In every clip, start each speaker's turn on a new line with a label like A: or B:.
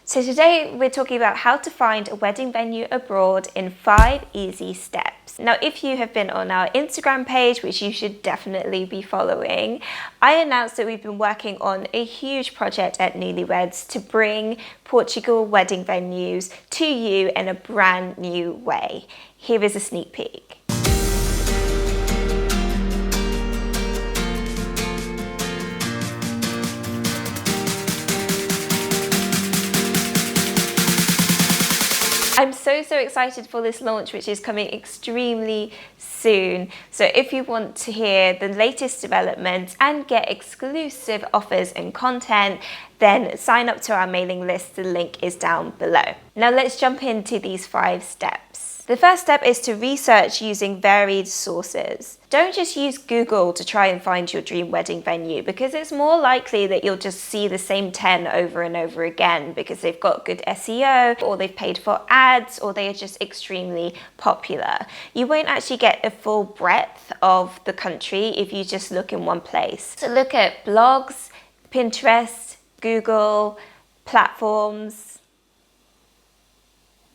A: So today we're talking about how to find a wedding venue abroad in 5 easy steps. Now, if you have been on our Instagram page, which you should definitely be following, I announced that we've been working on a huge project at Nulyweds to bring Portugal wedding venues to you in a brand new way. Here is a sneak peek. I'm so excited for this launch, which is coming extremely soon. So if you want to hear the latest developments and get exclusive offers and content, then sign up to our mailing list. The link is down below. Now let's jump into these 5 steps. The first step is to research using varied sources. Don't just use Google to try and find your dream wedding venue, because it's more likely that you'll just see the same 10 over and over again because they've got good SEO, or they've paid for ads, or they are just extremely popular. You won't actually get a full breadth of the country if you just look in one place. So look at blogs, Pinterest, Google, platforms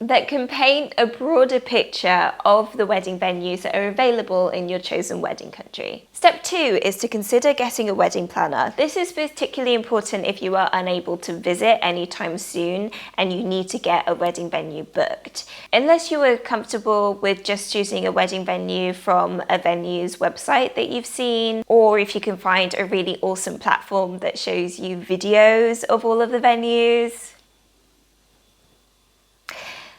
A: that can paint a broader picture of the wedding venues that are available in your chosen wedding country. Step 2 is to consider getting a wedding planner. This is particularly important if you are unable to visit anytime soon and you need to get a wedding venue booked. Unless you are comfortable with just choosing a wedding venue from a venue's website that you've seen, or if you can find a really awesome platform that shows you videos of all of the venues,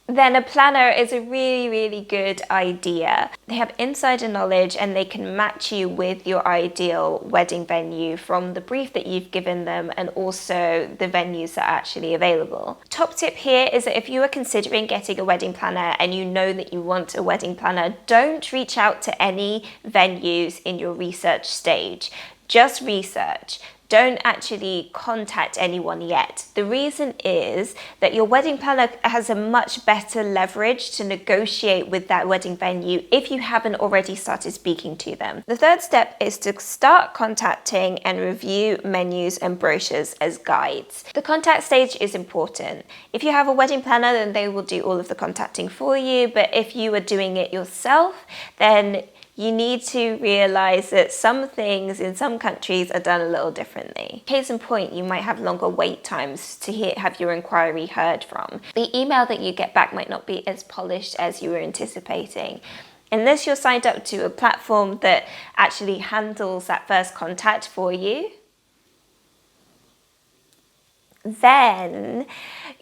A: then a planner is a really good idea. They have insider knowledge and they can match you with your ideal wedding venue from the brief that you've given them and also the venues that are actually available. Top tip here is that if you are considering getting a wedding planner and you know that you want a wedding planner, don't reach out to any venues in your research stage. Just research. Don't actually contact anyone yet. The reason is that your wedding planner has a much better leverage to negotiate with that wedding venue if you haven't already started speaking to them. The third step is to start contacting and review menus and brochures as guides. The contact stage is important. If you have a wedding planner, then they will do all of the contacting for you, but if you are doing it yourself, then you need to realize that some things in some countries are done a little differently. Case in point, you might have longer wait times to have your inquiry heard from. The email that you get back might not be as polished as you were anticipating. Unless you're signed up to a platform that actually handles that first contact for you, then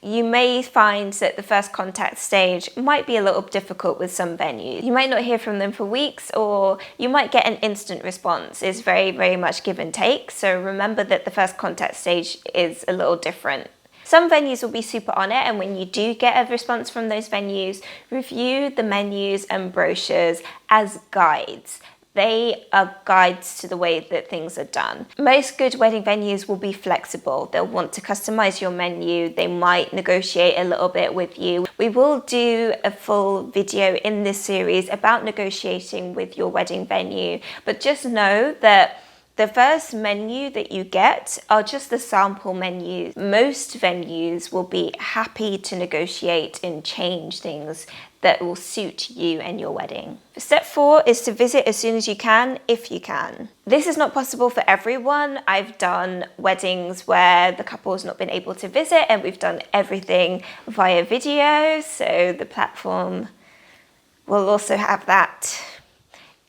A: you may find that the first contact stage might be a little difficult with some venues. You might not hear from them for weeks, or you might get an instant response. It's very much give and take. So remember that the first contact stage is a little different. Some venues will be super on it, and when you do get a response from those venues, review the menus and brochures as guides. They are guides to the way that things are done. Most good wedding venues will be flexible. They'll want to customize your menu. They might negotiate a little bit with you. We will do a full video in this series about negotiating with your wedding venue, but just know that the first menu that you get are just the sample menus. Most venues will be happy to negotiate and change things that will suit you and your wedding. Step 4 is to visit as soon as you can, if you can. This is not possible for everyone. I've done weddings where the couple has not been able to visit and we've done everything via video, so the platform will also have that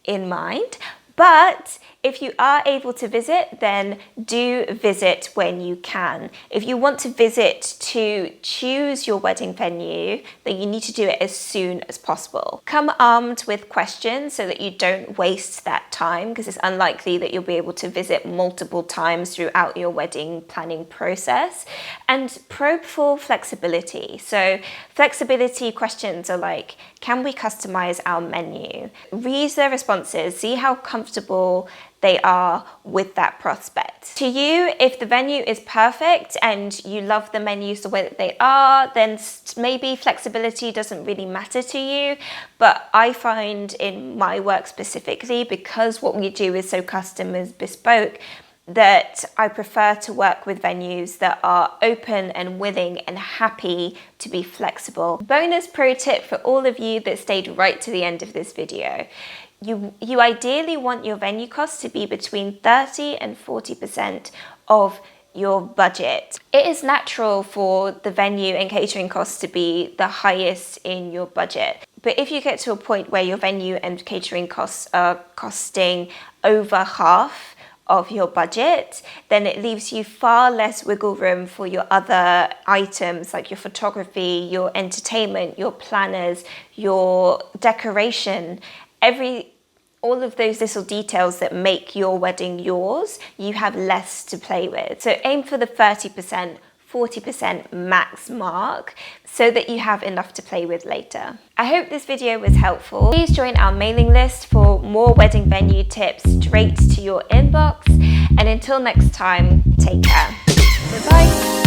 A: in mind. But if you are able to visit, then do visit when you can. If you want to visit to choose your wedding venue, then you need to do it as soon as possible. Come armed with questions so that you don't waste that time, because it's unlikely that you'll be able to visit multiple times throughout your wedding planning process. And probe for flexibility. So flexibility questions are like, can we customize our menu? Read their responses, see how comfortable they are with that prospect. To you, if the venue is perfect and you love the menus the way that they are, then maybe flexibility doesn't really matter to you. But I find in my work specifically, because what we do is so custom and bespoke, that I prefer to work with venues that are open and willing and happy to be flexible. Bonus pro tip for all of you that stayed right to the end of this video. You ideally want your venue costs to be between 30 and 40% of your budget. It is natural for the venue and catering costs to be the highest in your budget. But if you get to a point where your venue and catering costs are costing over half of your budget, then it leaves you far less wiggle room for your other items like your photography, your entertainment, your planners, your decoration, all of those little details that make your wedding yours. You have less to play with. So aim for the 30%, 40% max mark so that you have enough to play with later. I hope this video was helpful. Please join our mailing list for more wedding venue tips straight to your inbox. And until next time, take care. Bye-bye.